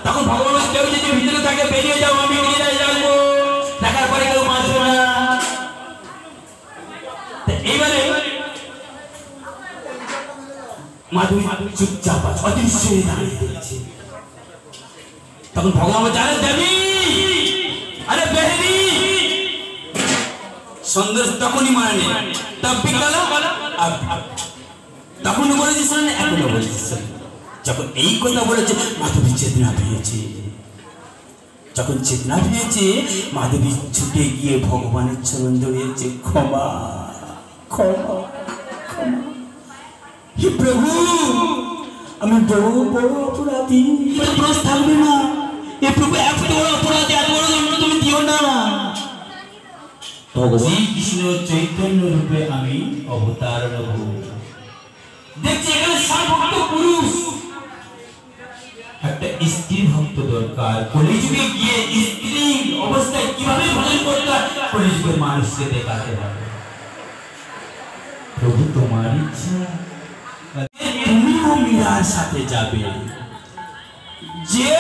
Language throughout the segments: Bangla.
তখন ভগবান কেউ যদি ভিতরে থাকে বেরিয়ে যাও, আমি বেরিয়ে যাবো, দেখার পরে কেউ বাঁচবে না। এইবারে মাধবী চুপচাপ আছে, অদৃশ্য হয়ে দাঁড়িয়ে রয়েছে। তখন ভগবান জানে দেবী, আরে বেহরি সুন্দর তখনই মানে তব বিকাল তখন বলেছিস না, এখনো বলেছিস। যখন এই কথা বলেছে মাধবী চেতনা পেয়েছে। যখন চেতনা পেয়েছে মাধবী ছুটে গিয়ে ভগবানের চরণ ধরেছে, ক্ষমা ক্ষমা ক্ষমা, হে প্রভু আমি বড় বড় অপরাধী, প্রশ্ন থাকবে না। হে প্রভু এত বড় অপরাধী, এত বড় দণ্ড তুমি দিও না। ভগবান কৃষ্ণ চৈতন্য রূপে আমি অবতার নেব। দেখছি এখানে সর্বভক্ত পুরুষ, একটা স্ত্রী ভক্ত দরকার। কলিযুগে গিয়ে স্ত্রী অবস্থায় কিভাবে ভজন করতে হয় কলিযুগের মানুষকে দেখাতে হবে। প্রভু তোমার ইচ্ছা, তুমিও মীরার সাথে যাবে। যে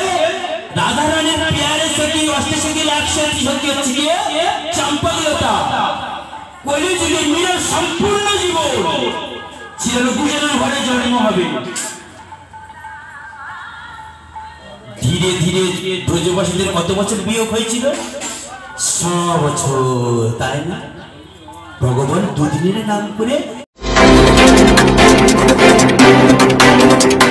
রাধা রানীর প্যারে সখী অষ্টসখী একসাথে সখী হচ্ছে গিয়ে চম্পকলতা। কলিযুগে মীরার সম্পূর্ণ জীবন ছিল গুজরার ঘরে জন্ম হবে। ধীরে ধীরে ব্রজবাসীদের কত বছর বিয়োগ হয়েছিল? 100 বছর, তাই না? ভগবান দুদিনের নাম করে